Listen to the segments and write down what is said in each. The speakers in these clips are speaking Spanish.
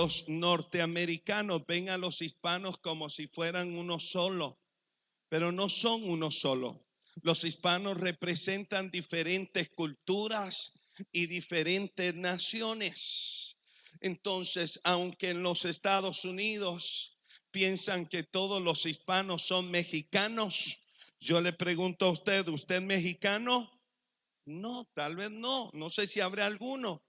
los norteamericanos ven a los hispanos como si fueran uno solo, pero no son uno solo. Los hispanos representan diferentes culturas y diferentes naciones. Entonces, aunque en los Estados Unidos piensan que todos los hispanos son mexicanos, yo le pregunto a usted, ¿usted es mexicano? No, tal vez no. No sé si habrá alguno.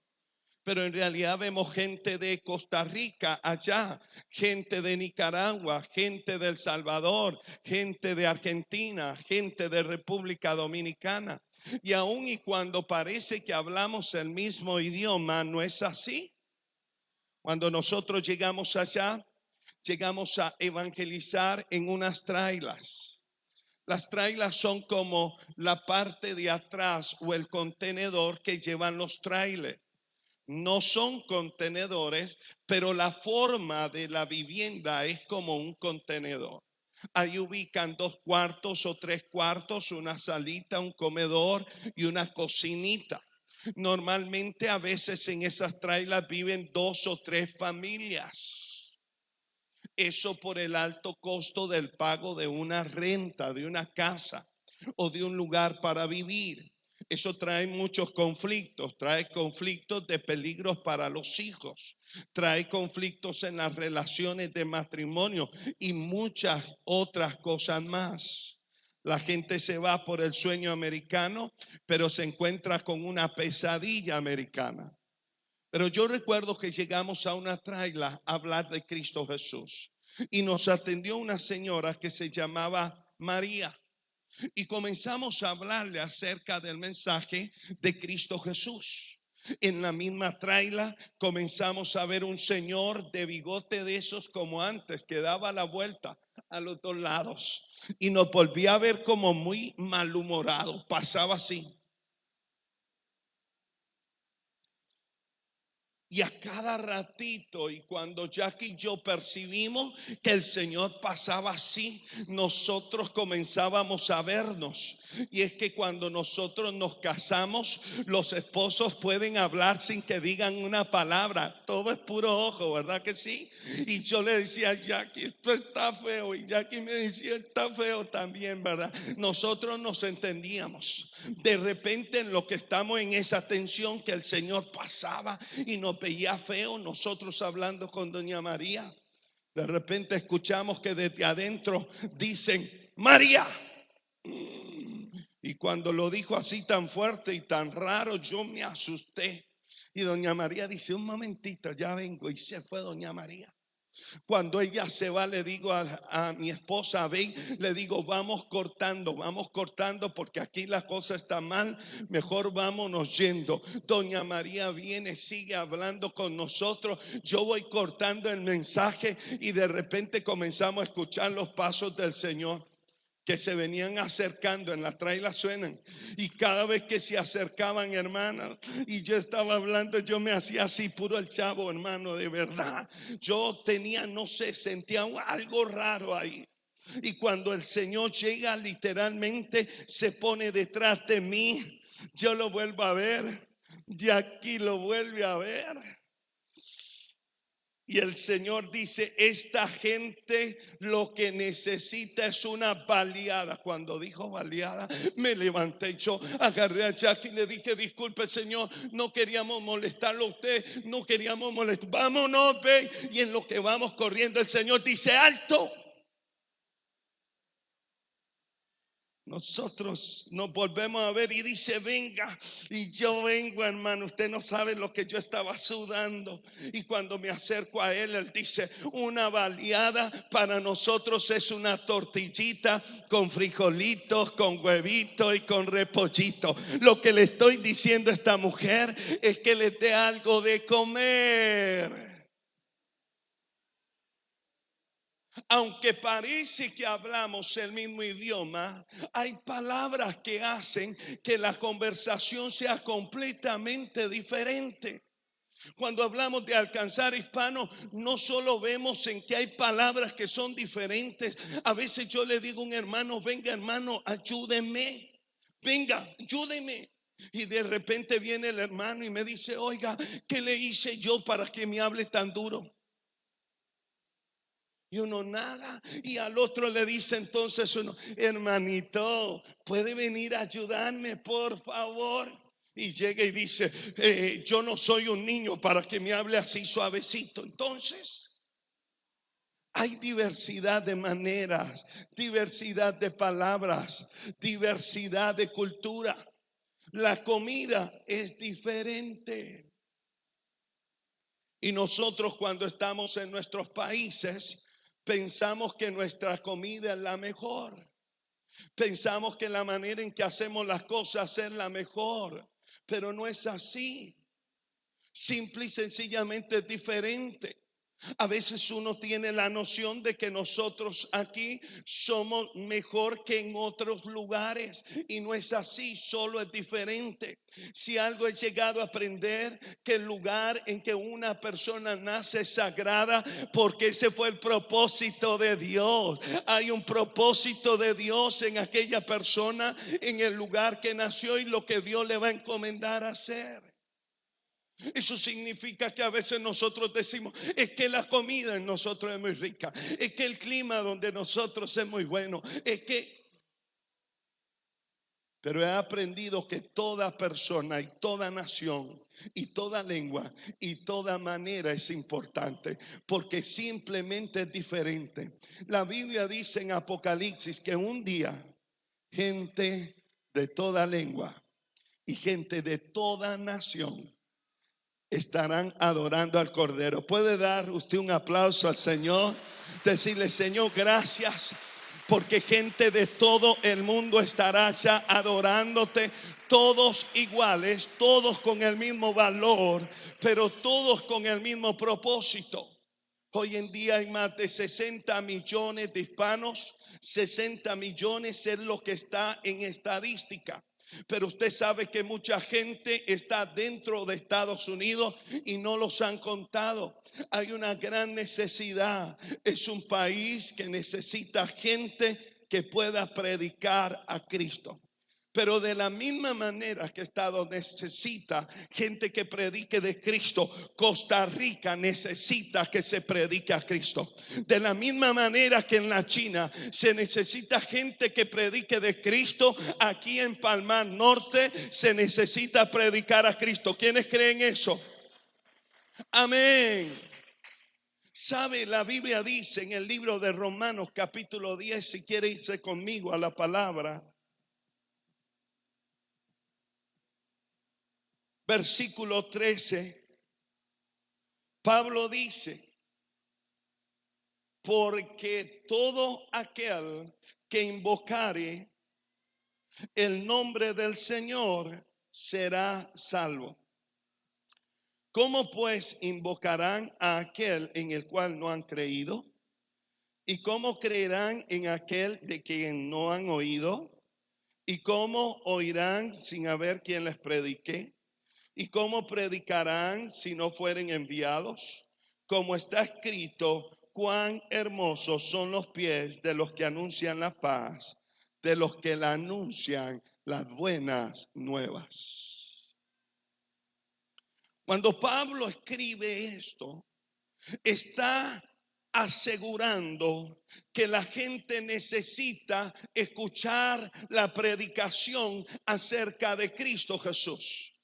Pero en realidad vemos gente de Costa Rica allá, gente de Nicaragua, gente de El Salvador, gente de Argentina, gente de República Dominicana. Y aun y cuando parece que hablamos el mismo idioma, no es así. Cuando nosotros llegamos allá, llegamos a evangelizar en unas trailas. Las trailas son como la parte de atrás o el contenedor que llevan los trailers. No son contenedores, pero la forma de la vivienda es como un contenedor. Ahí ubican 2 cuartos o 3 cuartos, una salita, un comedor y una cocinita. Normalmente a veces en esas trailers viven 2 o 3 familias. Eso por el alto costo del pago de una renta, de una casa o de un lugar para vivir. Eso trae muchos conflictos, trae conflictos de peligros para los hijos, trae conflictos en las relaciones de matrimonio y muchas otras cosas más. La gente se va por el sueño americano, pero se encuentra con una pesadilla americana. Pero yo recuerdo que llegamos a una traila a hablar de Cristo Jesús y nos atendió una señora que se llamaba María. Y comenzamos a hablarle acerca del mensaje de Cristo Jesús. En la misma traila comenzamos a ver un señor de bigote de esos como antes, que daba la vuelta a los 2 lados y nos volvía a ver como muy malhumorado. Pasaba así. Y a cada ratito, y cuando Jackie y yo percibimos que el Señor pasaba así, nosotros comenzábamos a vernos. Y es que cuando nosotros nos casamos, los esposos pueden hablar sin que digan una palabra. Todo es puro ojo, ¿verdad que sí? Y yo le decía a Jackie, esto está feo. Y Jackie me decía, está feo también, ¿verdad? Nosotros nos entendíamos. De repente en lo que estamos en esa tensión, que el Señor pasaba y nos veía feo, nosotros hablando con doña María, de repente escuchamos que desde adentro dicen, María. Y cuando lo dijo así tan fuerte y tan raro, yo me asusté. Y doña María dice, un momentito, ya vengo. Y se fue doña María. Cuando ella se va, le digo a mi esposa, Abel, le digo, vamos cortando porque aquí la cosa está mal, mejor vámonos yendo. Doña María viene, sigue hablando con nosotros, yo voy cortando el mensaje y de repente comenzamos a escuchar los pasos del Señor que se venían acercando. En la traila suenan, y cada vez que se acercaban, hermanas, y yo estaba hablando, yo me hacía así, puro el chavo, hermano, de verdad. Yo tenía, no sé, sentía algo raro ahí. Y cuando el Señor llega, literalmente se pone detrás de mí, yo lo vuelvo a ver, y aquí lo vuelve a ver. Y el Señor dice, esta gente lo que necesita es una baleada. Cuando dijo baleada, me levanté, yo agarré a Jackie y le dije, disculpe Señor, no queríamos molestarlo a usted, no queríamos molestar, vámonos, ve. Y en lo que vamos corriendo, el Señor dice, alto. Nosotros nos volvemos a ver y dice, venga. Y yo vengo, hermano, usted no sabe lo que yo estaba sudando. Y cuando me acerco a él, él dice, una baleada para nosotros es una tortillita con frijolitos, con huevito y con repollito. Lo que le estoy diciendo a esta mujer es que le dé algo de comer. Aunque parece que hablamos el mismo idioma, hay palabras que hacen que la conversación sea completamente diferente. Cuando hablamos de alcanzar hispanos, no solo vemos en que hay palabras que son diferentes. A veces yo le digo a un hermano, venga hermano, ayúdeme, venga, ayúdeme. Y de repente viene el hermano y me dice, oiga, ¿qué le hice yo para que me hable tan duro? Y uno nada. Y al otro le dice entonces uno: hermanito, ¿puede venir a ayudarme, por favor? Y llega y dice: yo no soy un niño para que me hable así suavecito. Entonces, hay diversidad de maneras, diversidad de palabras, diversidad de cultura. La comida es diferente. Y nosotros, cuando estamos en nuestros países, pensamos que nuestra comida es la mejor. Pensamos que la manera en que hacemos las cosas es la mejor. Pero no es así. Simple y sencillamente es diferente. A veces uno tiene la noción de que nosotros aquí somos mejor que en otros lugares, y no es así, solo es diferente. Si algo he llegado a aprender, que el lugar en que una persona nace es sagrada, porque ese fue el propósito de Dios. Hay un propósito de Dios en aquella persona, en el lugar que nació, y lo que Dios le va a encomendar a hacer. Eso significa que a veces nosotros decimos: es que la comida en nosotros es muy rica, es que el clima donde nosotros es muy bueno, es que... Pero he aprendido que toda persona y toda nación y toda lengua y toda manera es importante, porque simplemente es diferente. La Biblia dice en Apocalipsis que un día gente de toda lengua y gente de toda nación estarán adorando al Cordero. ¿Puede dar usted un aplauso al Señor? Decirle: Señor, gracias, porque gente de todo el mundo estará ya adorándote. Todos iguales, todos con el mismo valor, pero todos con el mismo propósito. Hoy en día hay más de 60 millones de hispanos. 60 millones es lo que está en estadística. Pero usted sabe que mucha gente está dentro de Estados Unidos y no los han contado. Hay una gran necesidad. Es un país que necesita gente que pueda predicar a Cristo. Pero de la misma manera que Estados necesita gente que predique de Cristo, Costa Rica necesita que se predique a Cristo. De la misma manera que en la China se necesita gente que predique de Cristo, aquí en Palmar Norte se necesita predicar a Cristo. ¿Quiénes creen eso? Amén. ¿Sabe? La Biblia dice en el libro de Romanos capítulo 10, si quiere irse conmigo a la palabra, versículo 13, Pablo dice: porque todo aquel que invocare el nombre del Señor será salvo. ¿Cómo pues invocarán a aquel en el cual no han creído? ¿Y cómo creerán en aquel de quien no han oído? ¿Y cómo oirán sin haber quien les predique? ¿Y cómo predicarán si no fueren enviados? Como está escrito: cuán hermosos son los pies de los que anuncian la paz, de los que la anuncian las buenas nuevas. Cuando Pablo escribe esto, está asegurando que la gente necesita escuchar la predicación acerca de Cristo Jesús.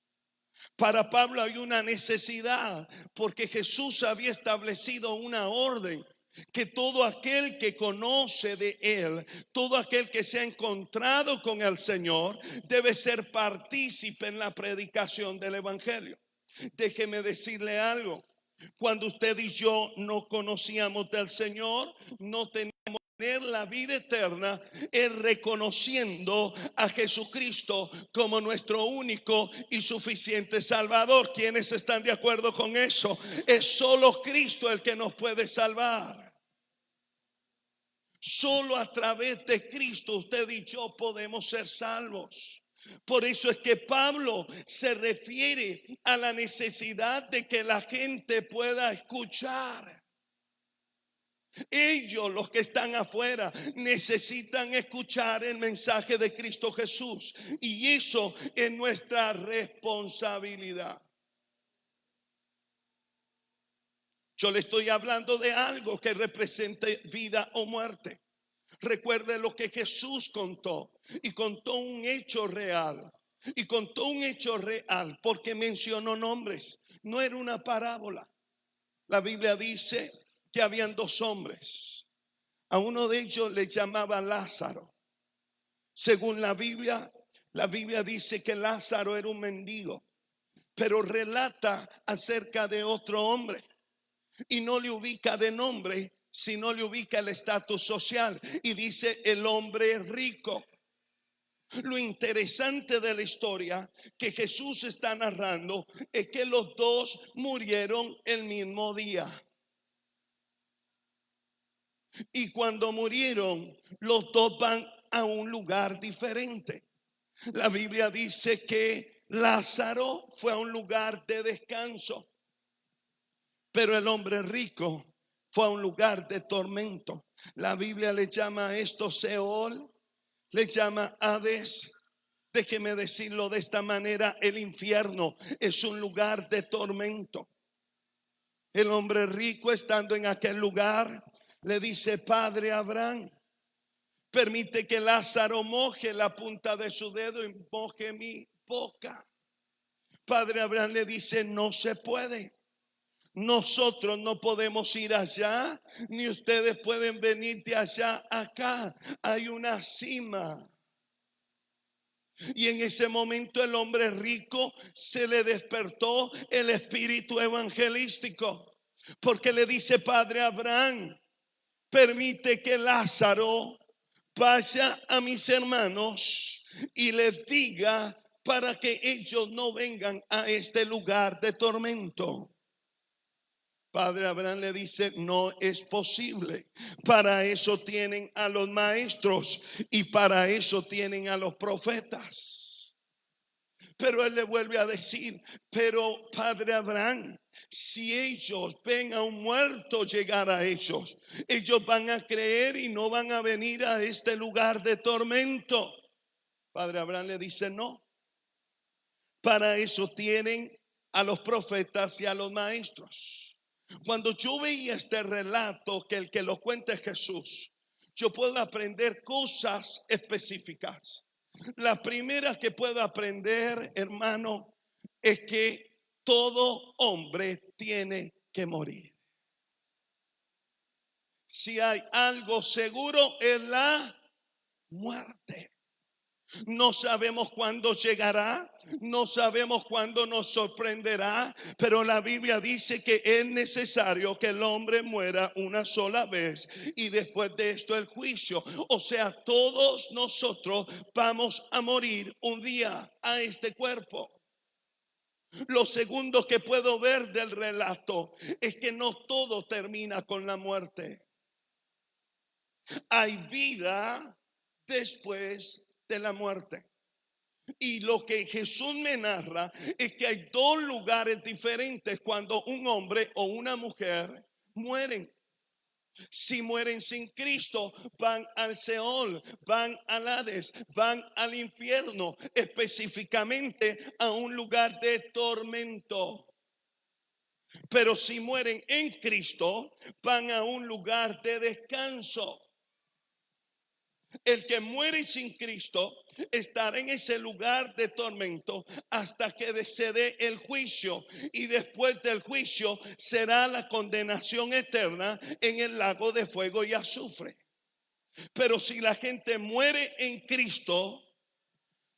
Para Pablo hay una necesidad, porque Jesús había establecido una orden: que todo aquel que conoce de Él, todo aquel que se ha encontrado con el Señor, debe ser partícipe en la predicación del Evangelio. Déjeme decirle algo: cuando usted y yo no conocíamos del Señor, no teníamos la vida eterna, es reconociendo a Jesucristo como nuestro único y suficiente Salvador. ¿Quiénes están de acuerdo con eso? Es solo Cristo el que nos puede salvar. Solo a través de Cristo usted y yo podemos ser salvos. Por eso es que Pablo se refiere a la necesidad de que la gente pueda escuchar. Ellos, los que están afuera, necesitan escuchar el mensaje de Cristo Jesús, y eso es nuestra responsabilidad. Yo le estoy hablando de algo que represente vida o muerte. Recuerde lo que Jesús contó, y contó un hecho real. Y contó un hecho real porque mencionó nombres. No era una parábola. La Biblia dice que habían dos hombres. A uno de ellos le llamaba Lázaro. Según la Biblia dice que Lázaro era un mendigo, pero relata acerca de otro hombre y no le ubica de nombre, sino le ubica el estatus social y dice el hombre rico. Lo interesante de la historia que Jesús está narrando es que los dos murieron el mismo día. Y cuando murieron, los dos van a un lugar diferente. La Biblia dice que Lázaro fue a un lugar de descanso, pero el hombre rico fue a un lugar de tormento. La Biblia le llama a esto Seol, le llama Hades. Déjeme decirlo de esta manera: el infierno es un lugar de tormento. El hombre rico, estando en aquel lugar, le dice: Padre Abraham, permite que Lázaro moje la punta de su dedo y moje mi boca. Padre Abraham le dice: no se puede. Nosotros no podemos ir allá, ni ustedes pueden venir de allá acá. Hay una cima. Y en ese momento el hombre rico se le despertó el espíritu evangelístico, porque le dice: Padre Abraham, permite que Lázaro vaya a mis hermanos y les diga para que ellos no vengan a este lugar de tormento. Padre Abraham le dice: no es posible. Para eso tienen a los maestros y para eso tienen a los profetas. Pero él le vuelve a decir: pero Padre Abraham, si ellos ven a un muerto llegar a ellos, ellos van a creer y no van a venir a este lugar de tormento. Padre Abraham le dice: no. Para eso tienen a los profetas y a los maestros. Cuando yo veía este relato, que el que lo cuenta es Jesús, yo puedo aprender cosas específicas. La primera que puedo aprender, hermano, es que todo hombre tiene que morir. Si hay algo seguro, es la muerte. No sabemos cuándo llegará, no sabemos cuándo nos sorprenderá, pero la Biblia dice que es necesario que el hombre muera una sola vez y después de esto el juicio. O sea, todos nosotros vamos a morir un día a este cuerpo. Lo segundo que puedo ver del relato es que no todo termina con la muerte. Hay vida después de la muerte. Y lo que Jesús me narra es que hay dos lugares diferentes cuando un hombre o una mujer mueren. Si mueren sin Cristo, van al Seol, van al Hades, van al infierno, específicamente a un lugar de tormento. Pero si mueren en Cristo, van a un lugar de descanso. El que muere sin Cristo estará en ese lugar de tormento hasta que se dé el juicio, y después del juicio será la condenación eterna en el lago de fuego y azufre. Pero si la gente muere en Cristo,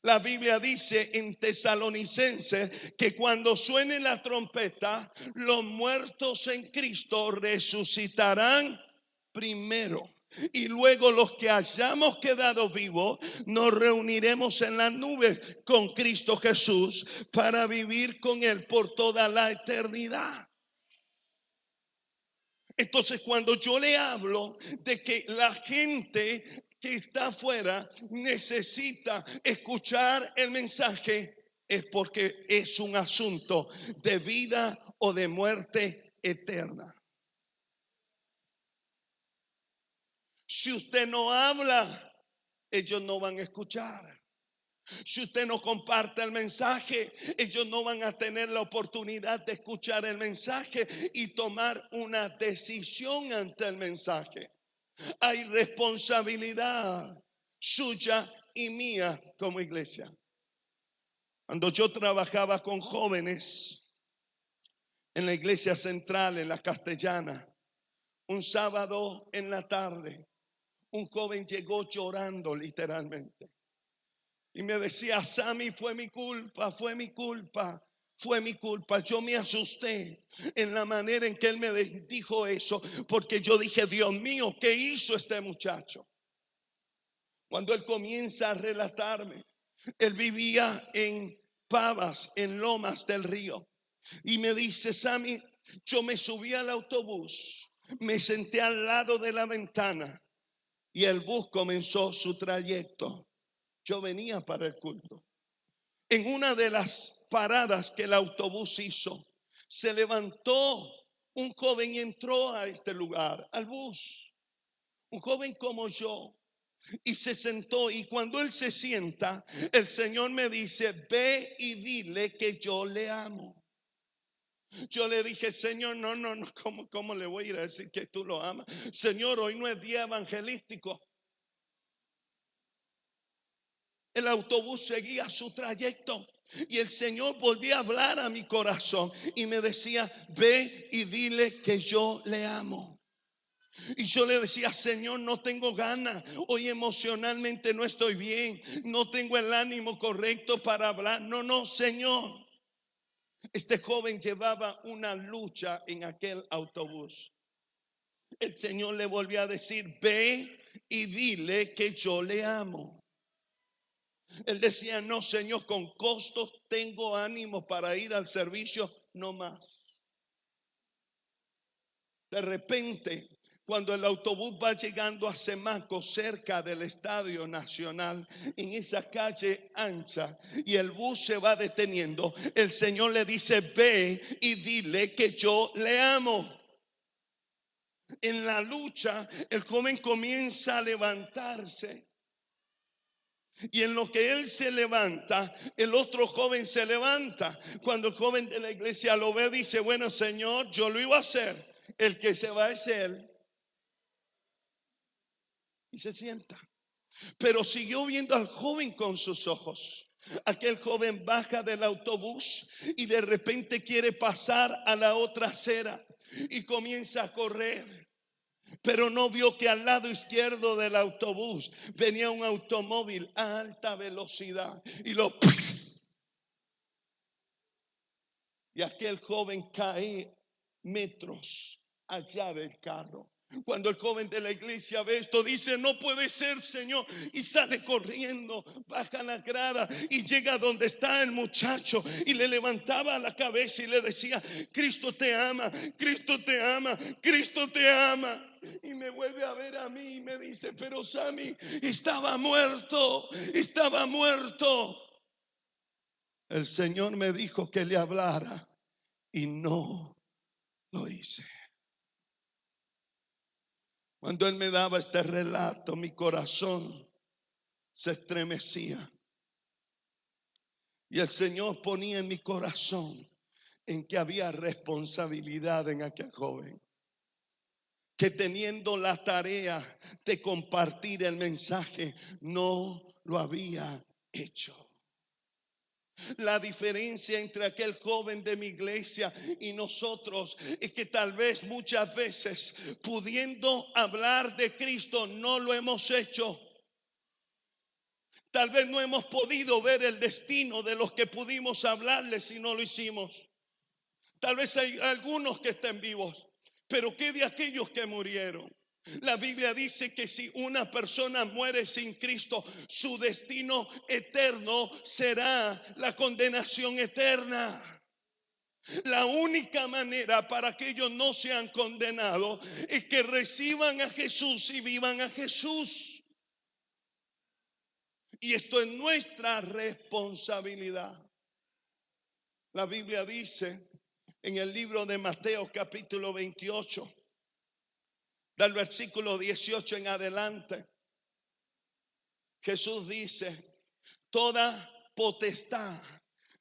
la Biblia dice en Tesalonicenses que cuando suene la trompeta, los muertos en Cristo resucitarán primero. Y luego los que hayamos quedado vivos nos reuniremos en las nubes con Cristo Jesús para vivir con Él por toda la eternidad. Entonces, cuando yo le hablo de que la gente que está afuera necesita escuchar el mensaje, es porque es un asunto de vida o de muerte eterna. Si usted no habla, ellos no van a escuchar. Si usted no comparte el mensaje, ellos no van a tener la oportunidad de escuchar el mensaje y tomar una decisión ante el mensaje. Hay responsabilidad suya y mía como iglesia. Cuando yo trabajaba con jóvenes en la iglesia central, en la Castellana, un sábado en la tarde, un joven llegó llorando literalmente. Y me decía, Sammy, fue mi culpa, fue mi culpa, fue mi culpa. Yo me asusté en la manera en que él me dijo eso, porque yo dije, Dios mío, ¿qué hizo este muchacho? Cuando él comienza a relatarme, él vivía en Pavas, en Lomas del Río. Y me dice, Sammy, yo me subí al autobús, me senté al lado de la ventana y el bus comenzó su trayecto. Yo venía para el culto. En una de las paradas que el autobús hizo, se levantó un joven y entró a este lugar, al bus. Un joven como yo. Y se sentó, y cuando él se sienta, el Señor me dice, ve y dile que yo le amo. Yo le dije, Señor, no, ¿cómo le voy a ir a decir que tú lo amas? Señor, hoy no es día evangelístico. El autobús seguía su trayecto y el Señor volvía a hablar a mi corazón y me decía, ve y dile que yo le amo. Y yo le decía, Señor, no tengo ganas, hoy emocionalmente no estoy bien, no tengo el ánimo correcto para hablar. No, Señor. Este joven llevaba una lucha en aquel autobús. El Señor le volvió a decir, ve y dile que yo le amo. Él decía, no, Señor, con costos tengo ánimo para ir al servicio, no más. De repente, cuando el autobús va llegando a Semaco, cerca del Estadio Nacional, en esa calle ancha, y el bus se va deteniendo, el Señor le dice, ve y dile que yo le amo. En la lucha, el joven comienza a levantarse. Y en lo que él se levanta, el otro joven se levanta. Cuando el joven de la iglesia lo ve, dice, bueno, Señor, yo lo iba a hacer. El que se va es él. Y se sienta. Pero siguió viendo al joven con sus ojos. Aquel joven baja del autobús y de repente quiere pasar a la otra acera y comienza a correr. Pero no vio que al lado izquierdo del autobús venía un automóvil a alta velocidad y aquel joven cae metros allá del carro. Cuando el joven de la iglesia ve esto, dice, no puede ser, Señor, y sale corriendo, baja la grada y llega donde está el muchacho y le levantaba la cabeza y le decía, Cristo te ama, Cristo te ama, Cristo te ama. Y me vuelve a ver a mí y me dice, pero Sammy, estaba muerto, estaba muerto. El Señor me dijo que le hablara y no lo hice. Cuando él me daba este relato, mi corazón se estremecía. Y el Señor ponía en mi corazón en que había responsabilidad en aquel joven, que teniendo la tarea de compartir el mensaje, no lo había hecho. La diferencia entre aquel joven de mi iglesia y nosotros es que tal vez muchas veces, pudiendo hablar de Cristo, no lo hemos hecho. Tal vez no hemos podido ver el destino de los que pudimos hablarles si no lo hicimos. Tal vez hay algunos que estén vivos, pero ¿qué de aquellos que murieron? La Biblia dice que si una persona muere sin Cristo, su destino eterno será la condenación eterna. La única manera para que ellos no sean condenados es que reciban a Jesús y vivan a Jesús. Y esto es nuestra responsabilidad. La Biblia dice en el libro de Mateo capítulo 28, del versículo 18 en adelante, Jesús dice, Toda potestad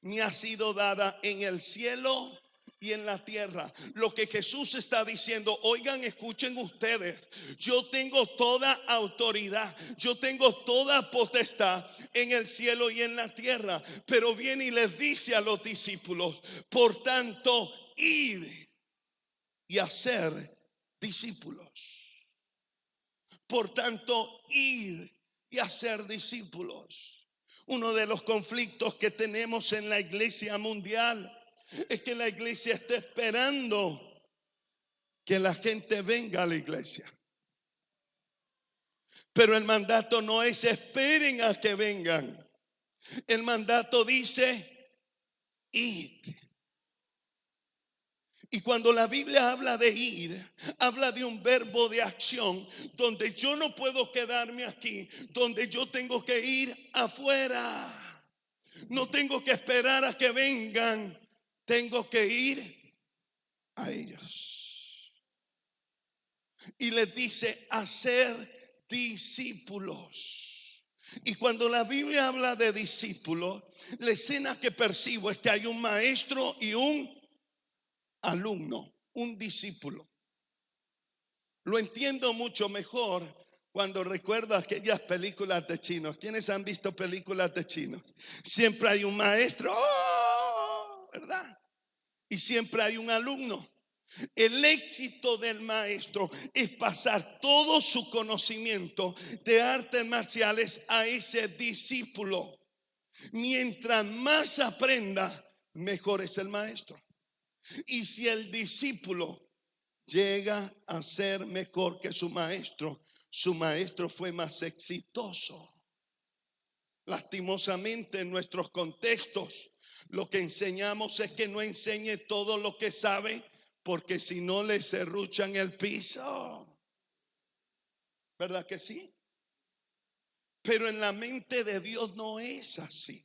me ha sido dada en el cielo y en la tierra. Lo que Jesús está diciendo, oigan, escuchen ustedes, yo tengo toda autoridad, yo tengo toda potestad en el cielo y en la tierra. Pero viene y les dice a los discípulos, por tanto, id y hacer discípulos. Por tanto, id y hacer discípulos. Uno de los conflictos que tenemos en la iglesia mundial es que la iglesia está esperando que la gente venga a la iglesia. Pero el mandato no es esperen a que vengan. El mandato dice id. Y cuando la Biblia habla de ir, habla de un verbo de acción donde yo no puedo quedarme aquí, donde yo tengo que ir afuera. No tengo que esperar a que vengan, tengo que ir a ellos. Y les dice hacer discípulos. Y cuando la Biblia habla de discípulos, la escena que percibo es que hay un maestro y un alumno, un discípulo. Lo entiendo mucho mejor cuando recuerdo aquellas películas de chinos. ¿Quiénes han visto películas de chinos? Siempre hay un maestro, ¿verdad? Y siempre hay un alumno. El éxito del maestro es pasar todo su conocimiento de artes marciales a ese discípulo. Mientras más aprenda, mejor es el maestro. Y si el discípulo llega a ser mejor que su maestro fue más exitoso. Lastimosamente en nuestros contextos lo que enseñamos es que no enseñe todo lo que sabe, porque si no le serruchan el piso. ¿Verdad que sí? Pero en la mente de Dios no es así.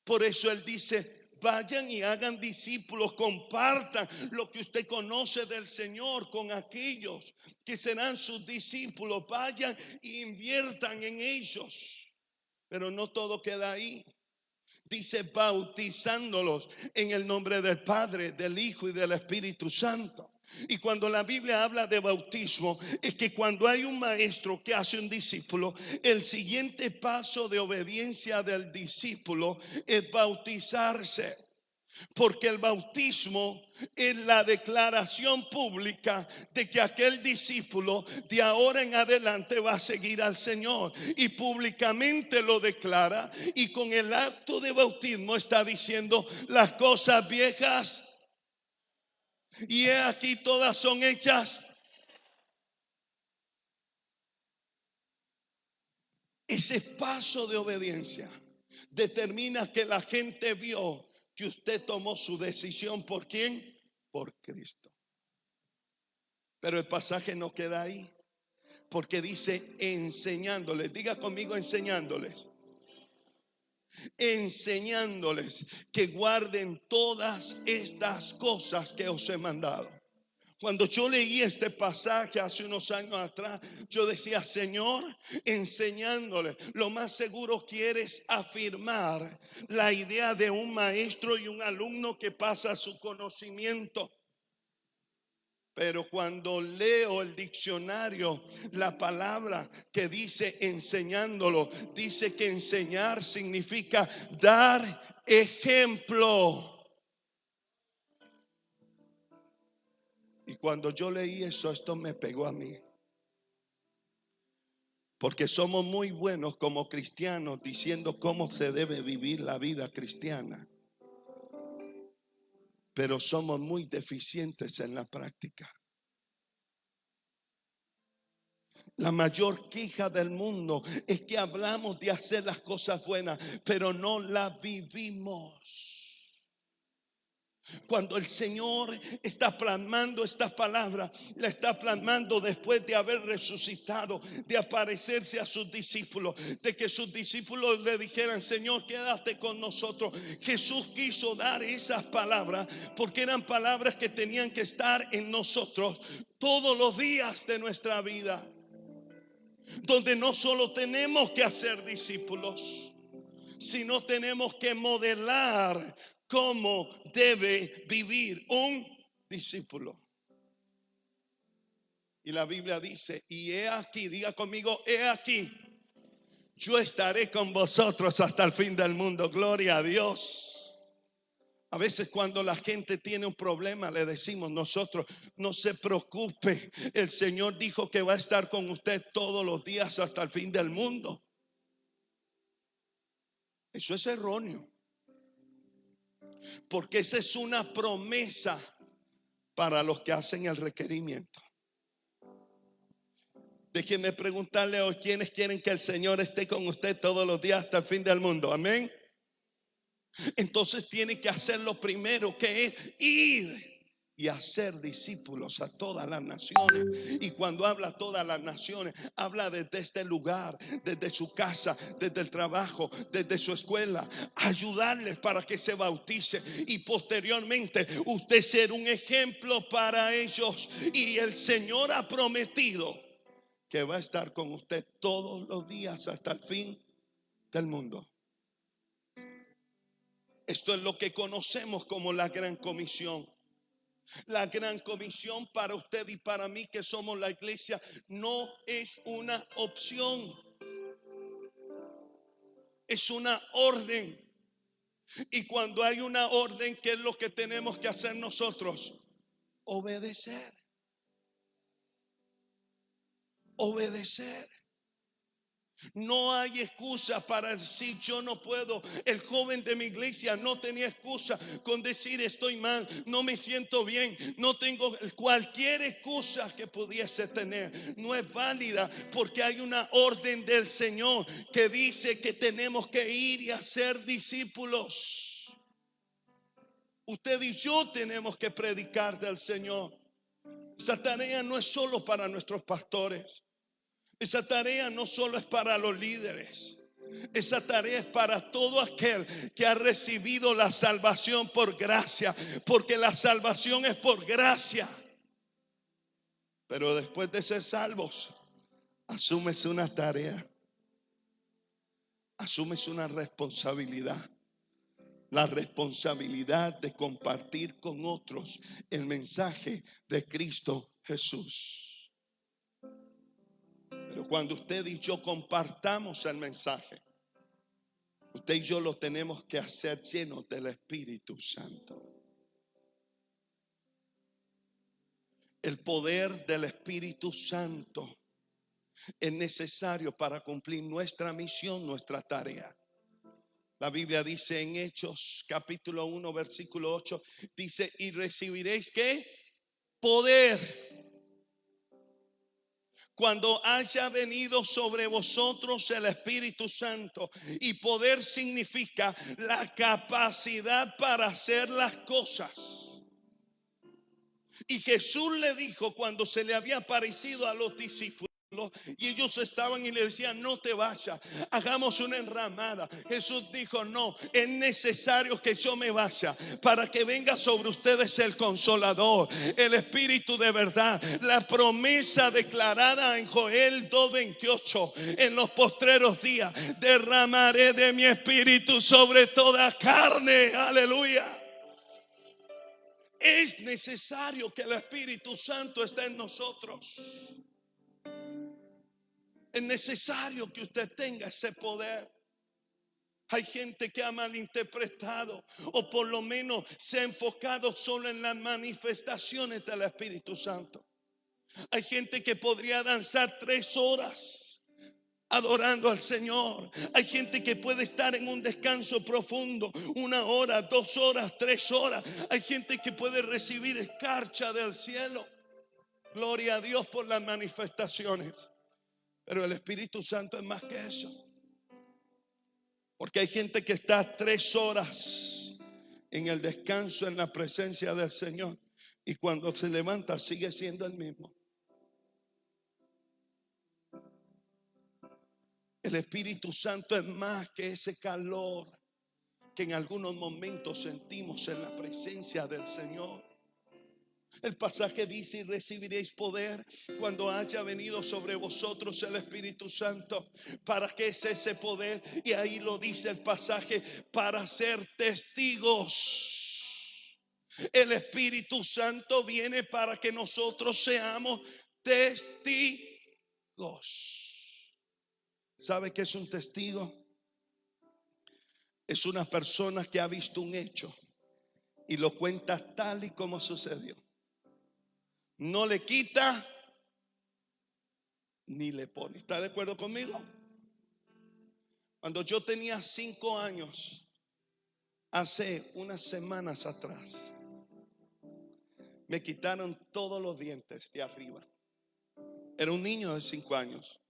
Por eso Él dice, vayan y hagan discípulos, compartan lo que usted conoce del Señor con aquellos que serán sus discípulos. Vayan e inviertan en ellos. Pero no todo queda ahí. Dice bautizándolos en el nombre del Padre, del Hijo y del Espíritu Santo. Y cuando la Biblia habla de bautismo, es que cuando hay un maestro que hace un discípulo, el siguiente paso de obediencia del discípulo es bautizarse. Porque el bautismo es la declaración pública de que aquel discípulo de ahora en adelante va a seguir al Señor. Y públicamente lo declara. Y con el acto de bautismo está diciendo las cosas viejas. Y he aquí todas son hechas. Ese paso de obediencia determina que la gente vio que usted tomó su decisión. ¿Por quién? Por Cristo. Pero el pasaje no queda ahí, porque dice enseñándoles. Diga conmigo enseñándoles. Enseñándoles que guarden todas estas cosas que os he mandado. Cuando yo leí este pasaje hace unos años atrás, yo decía, Señor, enseñándole, lo más seguro quieres afirmar la idea de un maestro y un alumno que pasa su conocimiento. Pero cuando leo el diccionario, la palabra que dice enseñándolo, dice que enseñar significa dar ejemplo. Y cuando yo leí eso, esto me pegó a mí. Porque somos muy buenos como cristianos diciendo cómo se debe vivir la vida cristiana. Pero somos muy deficientes en la práctica. La mayor queja del mundo es que hablamos de hacer las cosas buenas, pero no las vivimos. Cuando el Señor está plasmando esta palabra, la está plasmando después de haber resucitado, de aparecerse a sus discípulos, de que sus discípulos le dijeran, Señor, quédate con nosotros. Jesús quiso dar esas palabras porque eran palabras que tenían que estar en nosotros todos los días de nuestra vida, donde no solo tenemos que hacer discípulos, sino tenemos que modelar cómo debe vivir un discípulo. Y la Biblia dice, y he aquí, diga conmigo, he aquí, yo estaré con vosotros hasta el fin del mundo. Gloria a Dios. A veces cuando la gente tiene un problema le decimos nosotros, no se preocupe, el Señor dijo que va a estar con usted todos los días hasta el fin del mundo. Eso es erróneo, porque esa es una promesa para los que hacen el requerimiento. Déjenme preguntarle hoy, ¿quiénes quieren que el Señor esté con usted todos los días hasta el fin del mundo? Amén. Entonces tiene que hacer lo primero, que es ir y hacer discípulos a todas las naciones. Y cuando habla a todas las naciones, habla desde este lugar, desde su casa, desde el trabajo, desde su escuela. Ayudarles para que se bautice y posteriormente usted ser un ejemplo para ellos. Y el Señor ha prometido que va a estar con usted todos los días hasta el fin del mundo. Esto es lo que conocemos como la Gran Comisión. La Gran Comisión para usted y para mí que somos la iglesia no es una opción, es una orden. Y cuando hay una orden, ¿qué es lo que tenemos que hacer nosotros? Obedecer. Obedecer. No hay excusa para decir yo no puedo. El joven de mi iglesia no tenía excusa con decir estoy mal, no me siento bien, no tengo cualquier excusa que pudiese tener. No es válida porque hay una orden del Señor que dice que tenemos que ir y hacer discípulos. Usted y yo tenemos que predicar del Señor. Esa tarea no es solo para nuestros pastores. Esa tarea no solo es para los líderes. Esa tarea es para todo aquel que ha recibido la salvación por gracia, porque la salvación es por gracia. Pero después de ser salvos, asumes una tarea, asumes una responsabilidad. La responsabilidad de compartir con otros el mensaje de Cristo Jesús. Pero cuando usted y yo compartamos el mensaje, usted y yo lo tenemos que hacer llenos del Espíritu Santo. El poder del Espíritu Santo es necesario para cumplir nuestra misión, nuestra tarea. La Biblia dice en Hechos capítulo 1 versículo 8, dice, y recibiréis ¿qué? Poder cuando haya venido sobre vosotros el Espíritu Santo. Y poder significa la capacidad para hacer las cosas. Y Jesús le dijo cuando se le había aparecido a los discípulos y ellos estaban y le decían no te vayas, hagamos una enramada. Jesús dijo no, es necesario que yo me vaya para que venga sobre ustedes el Consolador, el Espíritu de verdad, la promesa declarada en Joel 2:28, en los postreros días derramaré de mi Espíritu sobre toda carne. Aleluya. Es necesario que el Espíritu Santo esté en nosotros. Es necesario que usted tenga ese poder. Hay gente que ha malinterpretado o por lo menos se ha enfocado solo en las manifestaciones del Espíritu Santo. Hay gente que podría danzar 3 horas adorando al Señor. Hay gente que puede estar en un descanso profundo 1 hora, 2 horas, 3 horas. Hay gente que puede recibir escarcha del cielo. Gloria a Dios por las manifestaciones. Pero el Espíritu Santo es más que eso. Porque hay gente que está 3 horas en el descanso, en la presencia del Señor, y cuando se levanta sigue siendo el mismo. El Espíritu Santo es más que ese calor que en algunos momentos sentimos en la presencia del Señor. El pasaje dice: y recibiréis poder cuando haya venido sobre vosotros el Espíritu Santo. ¿Para qué es ese poder? Y ahí lo dice el pasaje: para ser testigos. El Espíritu Santo viene para que nosotros seamos testigos. ¿Sabe qué es un testigo? Es una persona que ha visto un hecho y lo cuenta tal y como sucedió. No le quita ni le pone. ¿Está de acuerdo conmigo? Cuando yo tenía 5 años, hace unas semanas atrás, me quitaron todos los dientes de arriba. Era un niño de 5 años.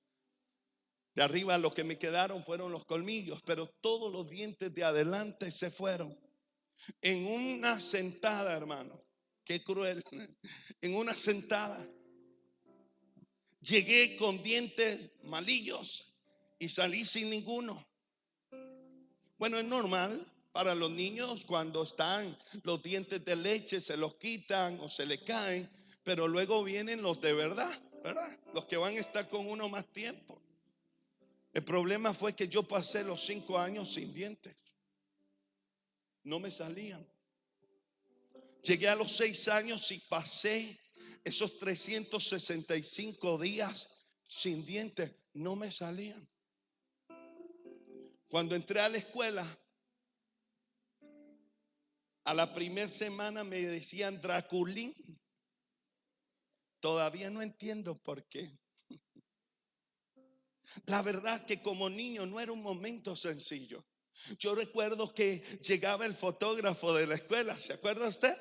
De arriba lo que me quedaron fueron los colmillos, pero todos los dientes de adelante se fueron. En una sentada, hermano. Qué cruel. En una sentada. Llegué con dientes malillos y salí sin ninguno. Bueno, es normal para los niños cuando están los dientes de leche, se los quitan o se le caen, pero luego vienen los de verdad, ¿verdad? Los que van a estar con uno más tiempo. El problema fue que yo pasé los 5 años sin dientes. No me salían. Llegué a los 6 años y pasé esos 365 días sin dientes. No me salían. Cuando entré a la escuela, a la primera semana me decían Draculín. Todavía no entiendo por qué. La verdad que como niño no era un momento sencillo. Yo recuerdo que llegaba el fotógrafo de la escuela, ¿se acuerda usted?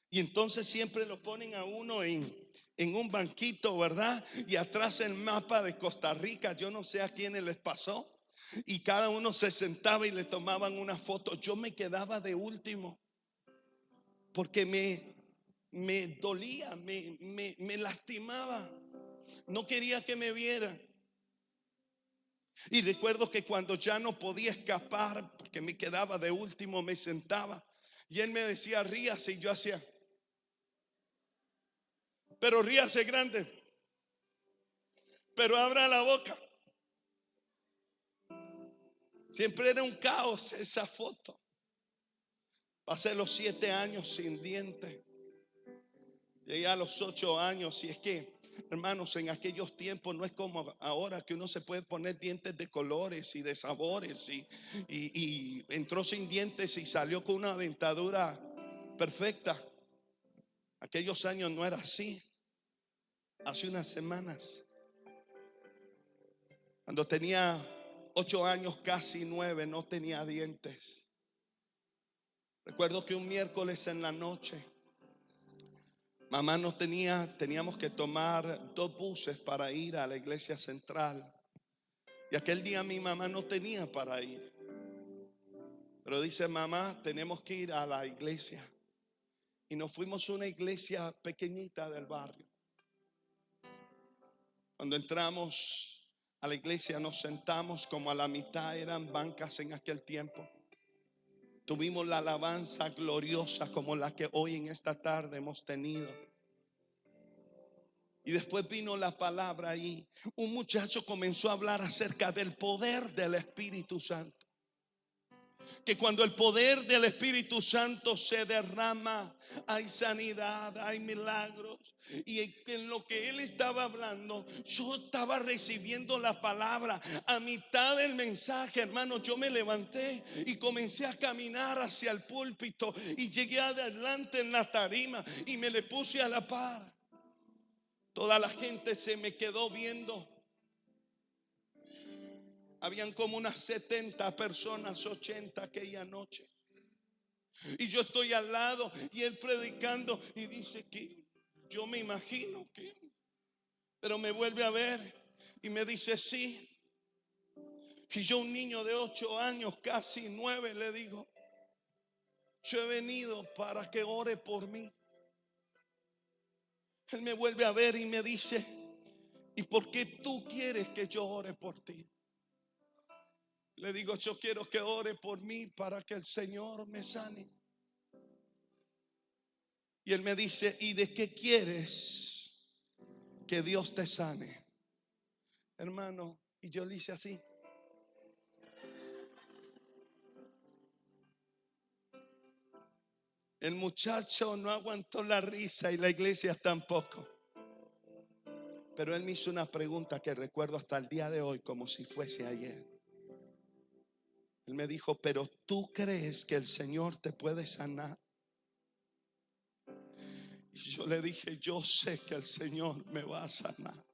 Y entonces siempre lo ponen a uno en un banquito, ¿verdad? Y atrás el mapa de Costa Rica, yo no sé a quiénes les pasó. Y cada uno se sentaba y le tomaban una foto. Yo me quedaba de último porque me dolía, me lastimaba. No quería que me vieran. Y recuerdo que cuando ya no podía escapar, porque me quedaba de último, me sentaba. Y él me decía: ríase. Y yo hacía: pero ríase grande, pero abra la boca. Siempre era un caos esa foto. Pasé los 7 años sin dientes. Llegué a los 8 años. Y es que, hermanos, en aquellos tiempos no es como ahora que uno se puede poner dientes de colores y de sabores. Y entró sin dientes y salió con una dentadura perfecta. Aquellos años no era así. Hace unas semanas, cuando tenía 8 años, casi 9, no tenía dientes. Recuerdo que un miércoles en la noche, mamá no teníamos que tomar 2 buses para ir a la iglesia central. Y aquel día mi mamá no tenía para ir. Pero dice: mamá, tenemos que ir a la iglesia. Y nos fuimos a una iglesia pequeñita del barrio. Cuando entramos a la iglesia nos sentamos como a la mitad, eran bancas en aquel tiempo. Tuvimos la alabanza gloriosa como la que hoy en esta tarde hemos tenido. Y después vino la palabra y un muchacho comenzó a hablar acerca del poder del Espíritu Santo. Que cuando el poder del Espíritu Santo se derrama, hay sanidad, hay milagros. Y en lo que él estaba hablando, yo estaba recibiendo la palabra. A mitad del mensaje, hermano, yo me levanté y comencé a caminar hacia el púlpito. Y llegué adelante en la tarima y me le puse a la par. Toda la gente se me quedó viendo. Habían como unas 70 personas, 80 aquella noche. Y yo estoy al lado y él predicando y dice que yo me imagino que, pero me vuelve a ver y me dice: sí. Y yo, un niño de 8 años, casi 9, le digo: yo he venido para que ore por mí. Él me vuelve a ver y me dice: ¿y por qué tú quieres que yo ore por ti? Le digo: yo quiero que ore por mí para que el Señor me sane. Y él me dice, ¿y de qué quieres que Dios te sane? Hermano, y yo le hice así. El muchacho no aguantó la risa y la iglesia tampoco. Pero él me hizo una pregunta que recuerdo hasta el día de hoy como si fuese ayer. Él me dijo, pero ¿tú crees que el Señor te puede sanar? Y yo le dije, yo sé que el Señor me va a sanar.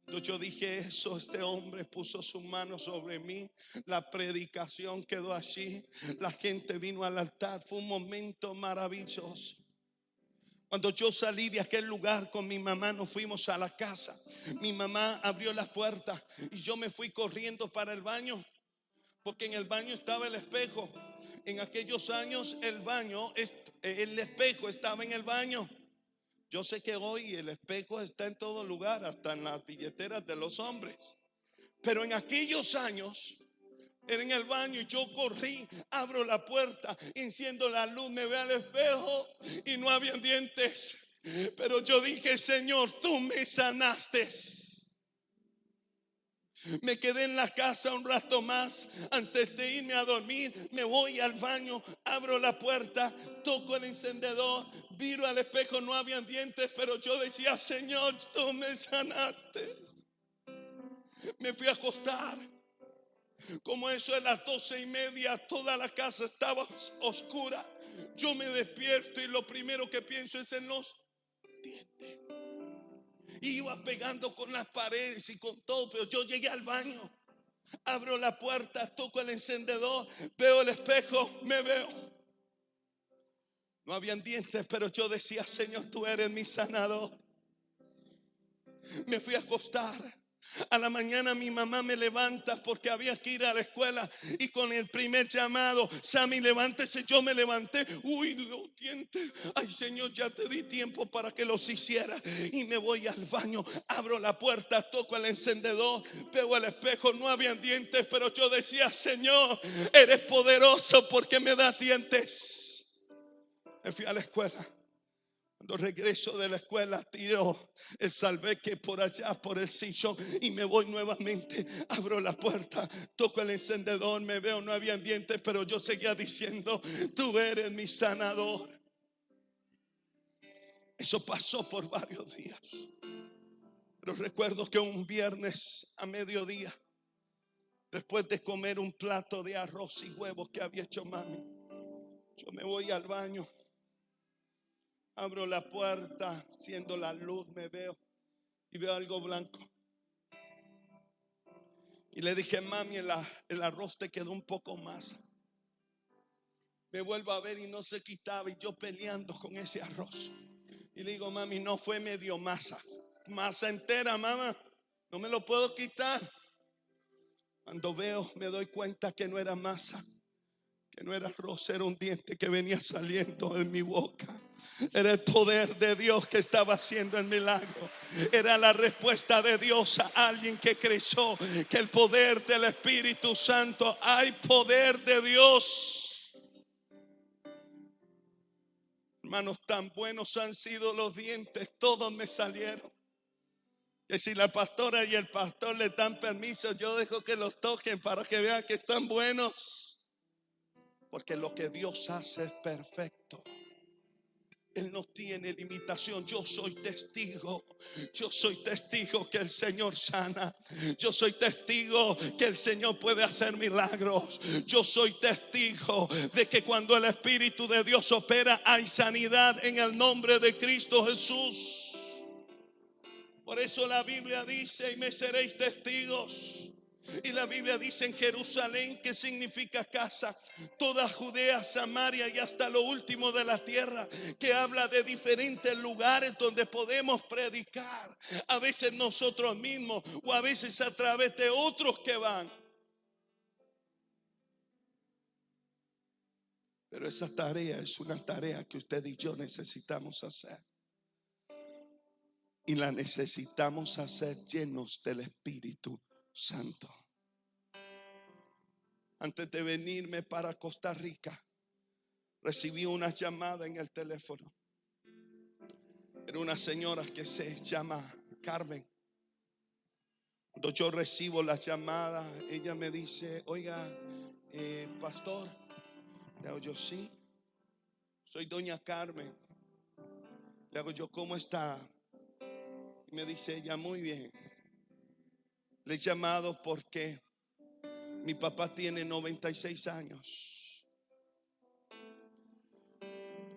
Cuando yo dije eso, este hombre puso su mano sobre mí. La predicación quedó allí. La gente vino al altar. Fue un momento maravilloso. Cuando yo salí de aquel lugar con mi mamá, nos fuimos a la casa. Mi mamá abrió las puertas y yo me fui corriendo para el baño, porque en el baño estaba el espejo. En aquellos años el espejo estaba en el baño. Yo sé que hoy el espejo está en todo lugar, hasta en las billeteras de los hombres. Pero en aquellos años era en el baño y yo corrí, abro la puerta, enciendo la luz, me veo al espejo y no habían dientes. Pero yo dije, Señor, tú me sanaste. Me quedé en la casa un rato más. Antes de irme a dormir, me voy al baño, abro la puerta, toco el encendedor, miro al espejo, no habían dientes, pero yo decía, Señor, tú me sanaste. Me fui a acostar. Como eso de las 12:30, toda la casa estaba oscura. Yo me despierto y lo primero que pienso es en los dientes. Iba pegando con las paredes y con todo, pero yo llegué al baño, abro la puerta, toco el encendedor, veo el espejo, me veo. No habían dientes, pero yo decía, Señor, tú eres mi sanador. Me fui a acostar. A la mañana mi mamá me levanta porque había que ir a la escuela. Y con el primer llamado, Sammy, levántese. Yo me levanté. Uy, los dientes. Ay, Señor, ya te di tiempo para que los hiciera. Y me voy al baño. Abro la puerta, toco el encendedor, veo el espejo. No habían dientes, pero yo decía, Señor, eres poderoso porque me das dientes. Me fui a la escuela. Cuando regreso de la escuela, tiro el salveque por allá, por el sillón, y me voy nuevamente. Abro la puerta, toco el encendedor, me veo, no habían dientes, pero yo seguía diciendo, tú eres mi sanador. Eso pasó por varios días. Pero recuerdo que un viernes a mediodía, después de comer un plato de arroz y huevos que había hecho mami, yo me voy al baño. Abro la puerta, enciendo la luz, me veo y veo algo blanco. Y le dije, mami, el arroz te quedó un poco más. Me vuelvo a ver y no se quitaba, y yo peleando con ese arroz. Y le digo, mami, no fue medio masa, masa entera, mamá, no me lo puedo quitar. Cuando veo, me doy cuenta que no era masa, que no era arroz, era un diente que venía saliendo en mi boca. Era el poder de Dios que estaba haciendo el milagro. Era la respuesta de Dios a alguien que creyó que el poder del Espíritu Santo, hay poder de Dios. Hermanos, tan buenos han sido los dientes, todos me salieron, que si la pastora y el pastor le dan permiso, yo dejo que los toquen para que vean que están buenos. Porque lo que Dios hace es perfecto. Él no tiene limitación. Yo soy testigo. Yo soy testigo que el Señor sana. Yo soy testigo que el Señor puede hacer milagros. Yo soy testigo de que cuando el Espíritu de Dios opera, hay sanidad en el nombre de Cristo Jesús. Por eso la Biblia dice, y me seréis testigos. Y la Biblia dice en Jerusalén, que significa casa, toda Judea, Samaria y hasta lo último de la tierra, que habla de diferentes lugares donde podemos predicar, a veces nosotros mismos o a veces a través de otros que van. Pero esa tarea es una tarea que usted y yo necesitamos hacer. Y la necesitamos hacer llenos del Espíritu Santo. Antes de venirme para Costa Rica, recibí una llamada en el teléfono. Era una señora que se llama Carmen. Cuando yo recibo la llamada, ella me dice: oiga, pastor. Le hago yo: sí, soy doña Carmen. Le hago yo: ¿cómo está? Y me dice ella: muy bien. Le he llamado porque mi papá tiene 96 años.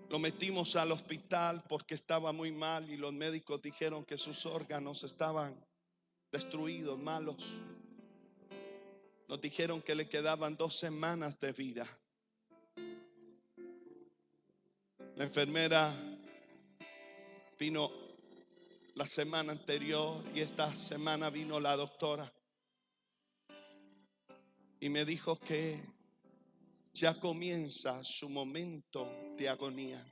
Lo metimos al hospital porque estaba muy mal y los médicos dijeron que sus órganos estaban destruidos, malos. Nos dijeron que le quedaban 2 semanas de vida. La enfermera vino la semana anterior y esta semana vino la doctora y me dijo que ya comienza su momento de agonía.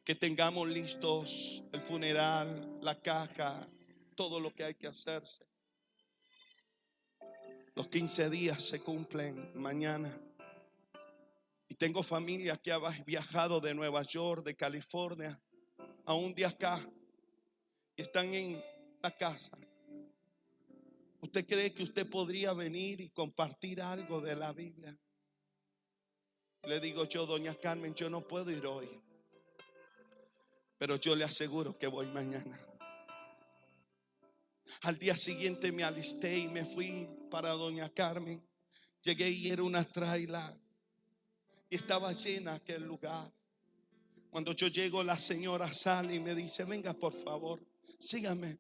Que tengamos listos el funeral, la caja, todo lo que hay que hacerse. Los 15 días se cumplen mañana. Y tengo familia que ha viajado de Nueva York, de California, aún de acá, y están en la casa. ¿Usted cree que usted podría venir y compartir algo de la Biblia? Le digo yo: doña Carmen, yo no puedo ir hoy, pero yo le aseguro que voy mañana. Al día siguiente me alisté y me fui para doña Carmen. Llegué y era una traila y estaba llena aquel lugar. Cuando yo llego, la señora sale y me dice: venga, por favor, sígame.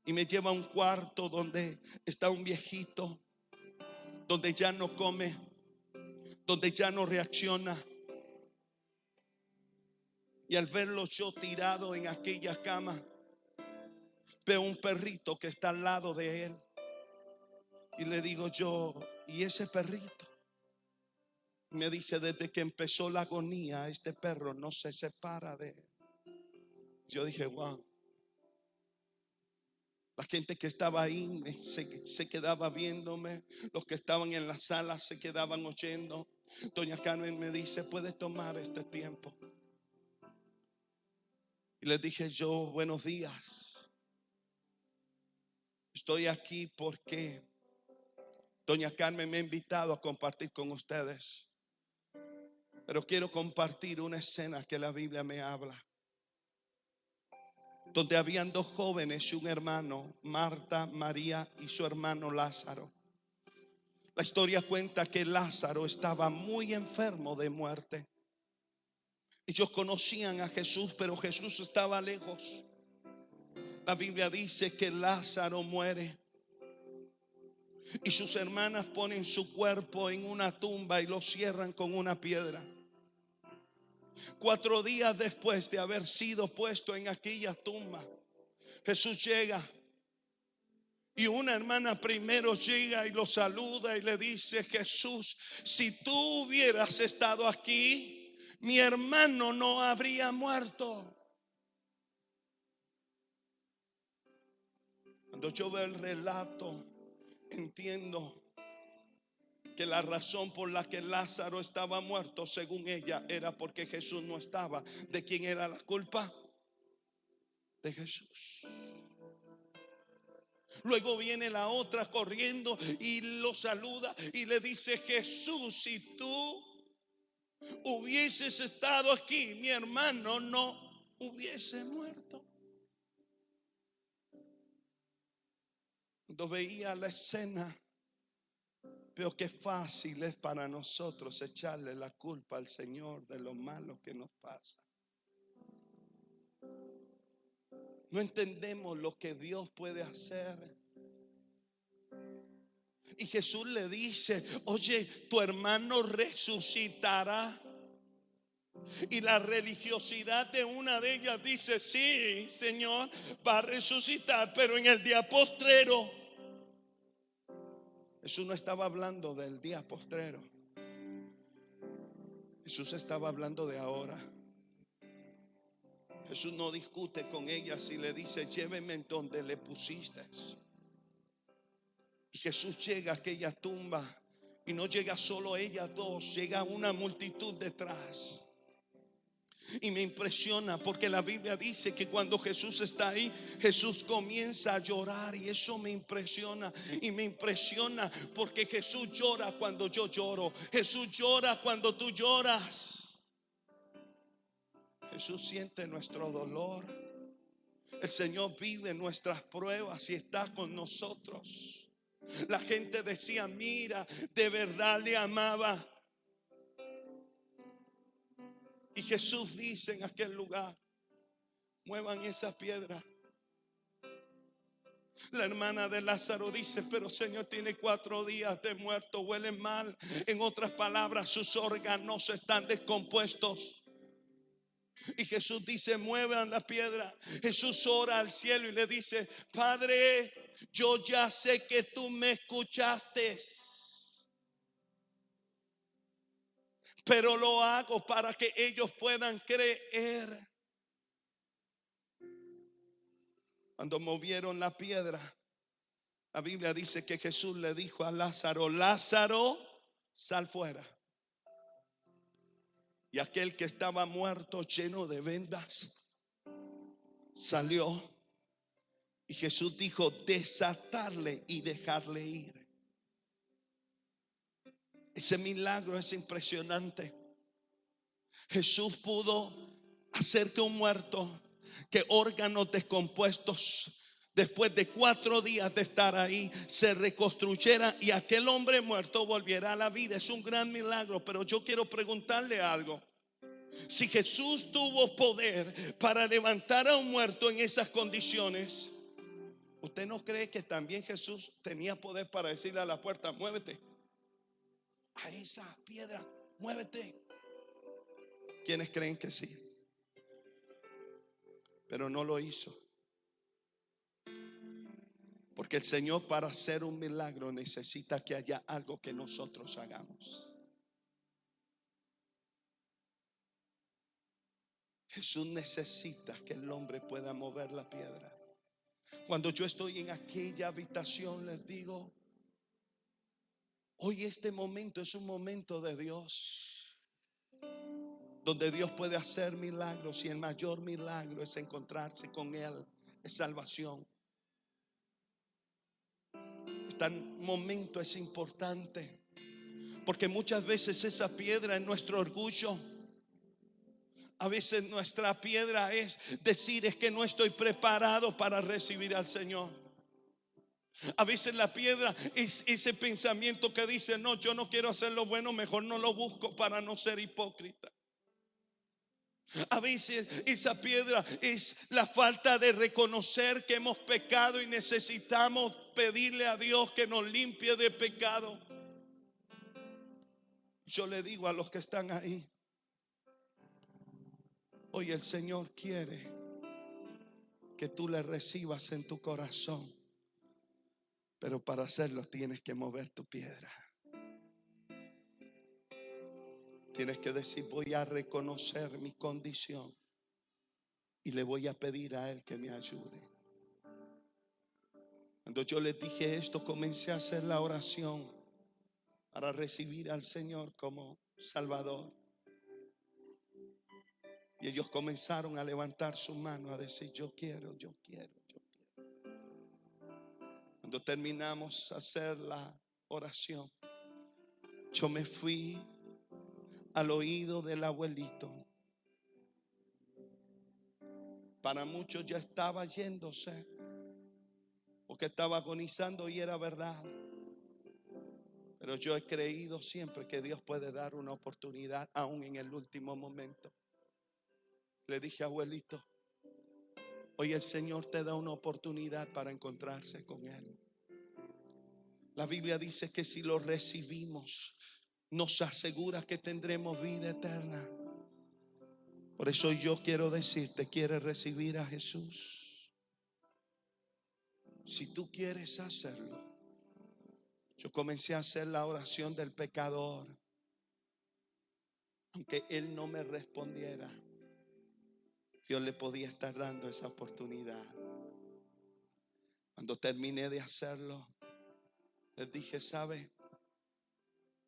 Y me lleva a un cuarto donde está un viejito, donde ya no come, donde ya no reacciona. Y al verlo yo tirado en aquella cama, veo un perrito que está al lado de él. Y le digo yo: ¿y ese perrito? Y me dice: desde que empezó la agonía, este perro no se separa de él. Yo dije: wow. La gente que estaba ahí se quedaba viéndome. Los que estaban en la sala se quedaban oyendo. Doña Carmen me dice: ¿puedes tomar este tiempo? Y les dije yo: buenos días. Estoy aquí porque doña Carmen me ha invitado a compartir con ustedes. Pero quiero compartir una escena que la Biblia me habla, donde habían 2 jóvenes y un hermano, Marta, María y su hermano Lázaro. La historia cuenta que Lázaro estaba muy enfermo de muerte. Ellos conocían a Jesús, pero Jesús estaba lejos. La Biblia dice que Lázaro muere y sus hermanas ponen su cuerpo en una tumba y lo cierran con una piedra. 4 días después de haber sido puesto en aquella tumba, Jesús llega. Y una hermana primero llega y lo saluda y le dice: Jesús, si tú hubieras estado aquí, mi hermano no habría muerto. Cuando yo veo el relato, entiendo que la razón por la que Lázaro estaba muerto, según ella, era porque Jesús no estaba. ¿De quién era la culpa? De Jesús. Luego viene la otra corriendo y lo saluda y le dice: Jesús, si tú hubieses estado aquí, mi hermano no hubiese muerto. Cuando veía la escena, veo que fácil es para nosotros echarle la culpa al Señor de lo malo que nos pasa. No entendemos lo que Dios puede hacer. Y Jesús le dice: oye, tu hermano resucitará. Y la religiosidad de una de ellas dice: sí, Señor, va a resucitar, pero en el día postrero. Jesús no estaba hablando del día postrero. Jesús estaba hablando de ahora. Jesús no discute con ellas y le dice: llévenme en donde le pusiste. Y Jesús llega a aquella tumba Y no llega solo ella, dos, llega una multitud detrás. Y me impresiona porque la Biblia dice que cuando Jesús está ahí, Jesús comienza a llorar. Y eso me impresiona. Y me impresiona porque Jesús llora cuando yo lloro. Jesús llora cuando tú lloras. Jesús siente nuestro dolor. El Señor vive nuestras pruebas y está con nosotros. La gente decía, mira, de verdad le amaba. Y Jesús dice en aquel lugar, muevan esa piedra. La hermana de Lázaro dice, pero Señor, tiene 4 días de muerto, huele mal. En otras palabras, sus órganos están descompuestos. Y Jesús dice, muevan la piedra. Jesús ora al cielo y le dice, Padre, yo ya sé que tú me escuchaste, pero lo hago para que ellos puedan creer. Cuando movieron la piedra, la Biblia dice que Jesús le dijo a Lázaro, Lázaro, sal fuera. Y aquel que estaba muerto, lleno de vendas, salió. Y Jesús dijo, desatarle y dejarle ir. Ese milagro es impresionante. Jesús pudo hacer que un muerto, que órganos descompuestos, después de 4 días de estar ahí, se reconstruyera y aquel hombre muerto volviera a la vida. Es un gran milagro. Pero yo quiero preguntarle algo. Si Jesús tuvo poder para levantar a un muerto en esas condiciones, ¿usted no cree que también Jesús tenía poder para decirle a la puerta, muévete? A esa piedra, muévete. ¿Quiénes creen que sí? Pero no lo hizo. Porque el Señor, para hacer un milagro, necesita que haya algo que nosotros hagamos. Jesús necesita que el hombre pueda mover la piedra. Cuando yo estoy en aquella habitación, les digo, hoy este momento es un momento de Dios, donde Dios puede hacer milagros, y el mayor milagro es encontrarse con Él, es salvación. Este momento es importante, porque muchas veces esa piedra es nuestro orgullo. A veces nuestra piedra es decir, es que no estoy preparado para recibir al Señor. A veces la piedra es ese pensamiento que dice, no, yo no quiero hacer lo bueno, mejor no lo busco para no ser hipócrita. A veces esa piedra es la falta de reconocer que hemos pecado y necesitamos pedirle a Dios que nos limpie de pecado. Yo le digo a los que están ahí, hoy el Señor quiere que tú le recibas en tu corazón, pero para hacerlo tienes que mover tu piedra. Tienes que decir, voy a reconocer mi condición y le voy a pedir a Él que me ayude. Cuando yo les dije esto, comencé a hacer la oración para recibir al Señor como Salvador. Y ellos comenzaron a levantar su mano, a decir, yo quiero, yo quiero, yo quiero. Cuando terminamos a hacer la oración, yo me fui al oído del abuelito. Para muchos ya estaba yéndose, porque estaba agonizando, y era verdad. Pero yo he creído siempre que Dios puede dar una oportunidad aún en el último momento. Le dije, abuelito, hoy el Señor te da una oportunidad para encontrarse con Él. La Biblia dice que si lo recibimos, nos asegura que tendremos vida eterna. Por eso yo quiero decirte, ¿quieres recibir a Jesús? Si tú quieres hacerlo, yo comencé a hacer la oración del pecador. Aunque él no me respondiera, Dios le podía estar dando esa oportunidad. Cuando terminé de hacerlo, les dije, ¿sabe?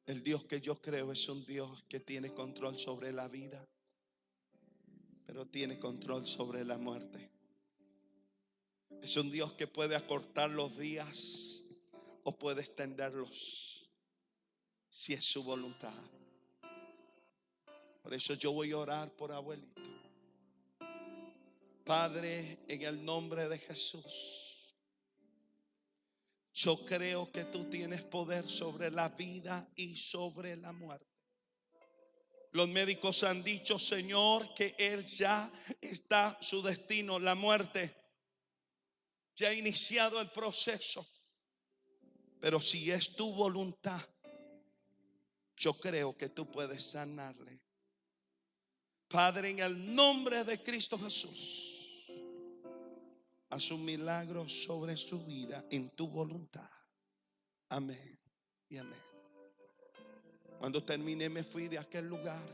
El Dios que yo creo es un Dios que tiene control sobre la vida, pero tiene control sobre la muerte. Es un Dios que puede acortar los días o puede extenderlos si es su voluntad. Por eso yo voy a orar por abuelito. Padre, en el nombre de Jesús, yo creo que tú tienes poder sobre la vida y sobre la muerte. Los médicos han dicho, Señor, que él ya está su destino, la muerte. Ya ha iniciado el proceso. Pero si es tu voluntad, yo creo que tú puedes sanarle. Padre, en el nombre de Cristo Jesús, haz un milagro sobre su vida en tu voluntad. Amén y amén. Cuando terminé me fui de aquel lugar.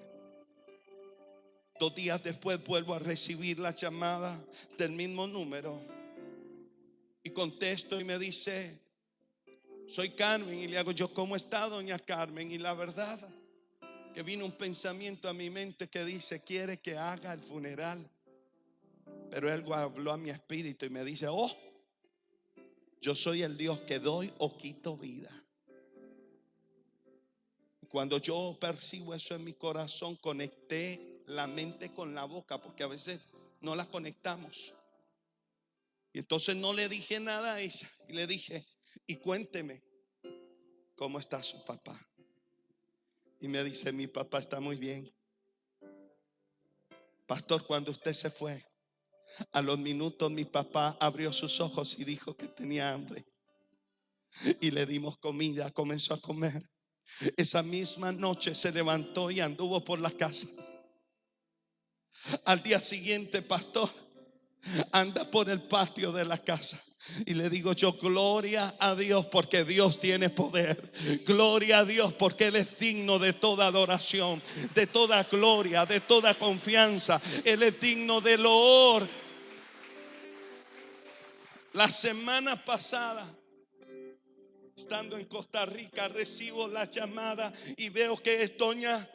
2 días después vuelvo a recibir la llamada del mismo número. Y contesto y me dice, soy Carmen. Y le hago yo, ¿cómo está doña Carmen? Y la verdad que vino un pensamiento a mi mente que dice, quiere que haga el funeral. Pero él habló a mi espíritu y me dice, oh, yo soy el Dios que doy o quito vida. Cuando yo percibo eso en mi corazón, conecté la mente con la boca, porque a veces no la conectamos. Y entonces no le dije nada a ella. Y le dije, y cuénteme, ¿cómo está su papá? Y me dice, mi papá está muy bien. Pastor, cuando usted se fue, a los minutos mi papá abrió sus ojos y dijo que tenía hambre. Y le dimos comida, comenzó a comer. Esa misma noche se levantó y anduvo por la casa. Al día siguiente, pastor, anda por el patio de la casa. Y le digo yo, gloria a Dios porque Dios tiene poder. Gloria a Dios porque Él es digno de toda adoración, de toda gloria, de toda confianza. Él es digno de loor. La semana pasada, estando en Costa Rica, recibo la llamada y veo que es doña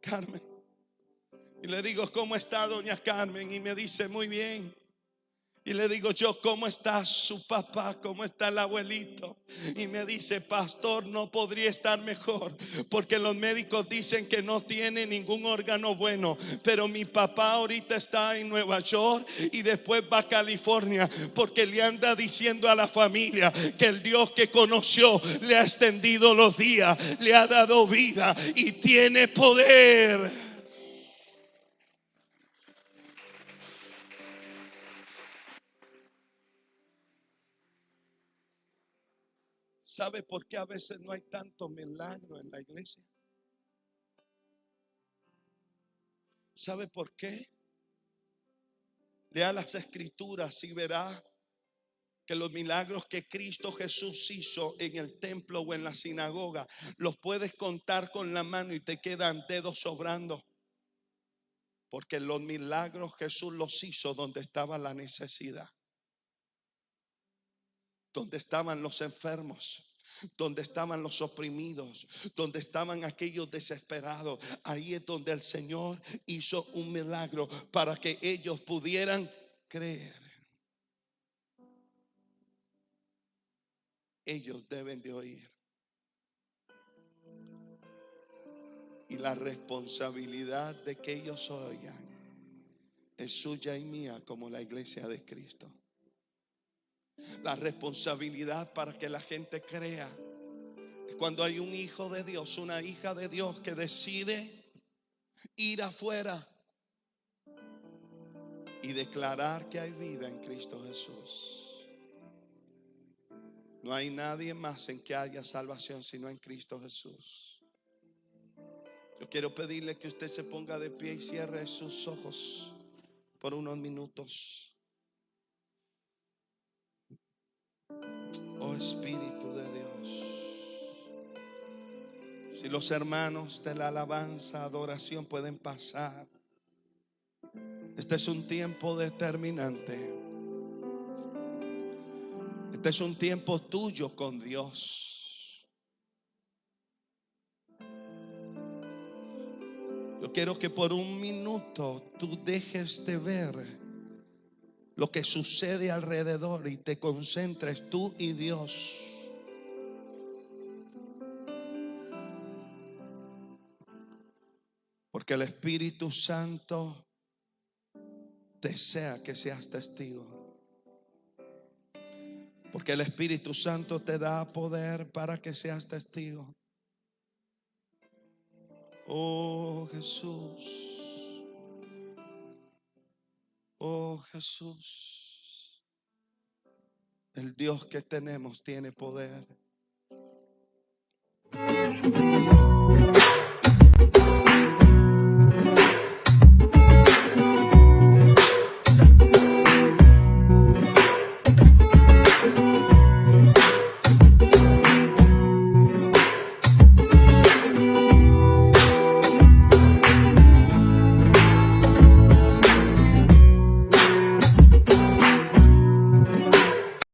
Carmen. Y le digo, ¿cómo está doña Carmen? Y me dice, muy bien. Y le digo yo, ¿cómo está su papá? ¿Cómo está el abuelito? Y me dice, pastor, no podría estar mejor, porque los médicos dicen que no tiene ningún órgano bueno. Pero mi papá ahorita está en Nueva York y después va a California, porque le anda diciendo a la familia que el Dios que conoció le ha extendido los días, le ha dado vida y tiene poder. ¿Sabe por qué a veces no hay tanto milagro en la iglesia? ¿Sabe por qué? Lea las escrituras y verá que los milagros que Cristo Jesús hizo en el templo o en la sinagoga los puedes contar con la mano y te quedan dedos sobrando. Porque los milagros Jesús los hizo donde estaba la necesidad, donde estaban los enfermos, donde estaban los oprimidos, donde estaban aquellos desesperados. Ahí es donde el Señor hizo un milagro para que ellos pudieran creer. Ellos deben de oír. Y la responsabilidad de que ellos oigan es suya y mía como la iglesia de Cristo. La responsabilidad para que la gente crea es cuando hay un hijo de Dios, una hija de Dios que decide ir afuera y declarar que hay vida en Cristo Jesús. No hay nadie más en que haya salvación sino en Cristo Jesús. Yo quiero pedirle que usted se ponga de pie y cierre sus ojos por unos minutos. Oh Espíritu de Dios, si los hermanos de la alabanza, adoración pueden pasar. Este es un tiempo determinante. Este es un tiempo tuyo con Dios. Yo quiero que por un minuto tú dejes de ver lo que sucede alrededor y te concentres tú y Dios. Porque el Espíritu Santo desea que seas testigo. Porque el Espíritu Santo te da poder para que seas testigo. Oh Jesús. Oh Jesús. El Dios que tenemos tiene poder.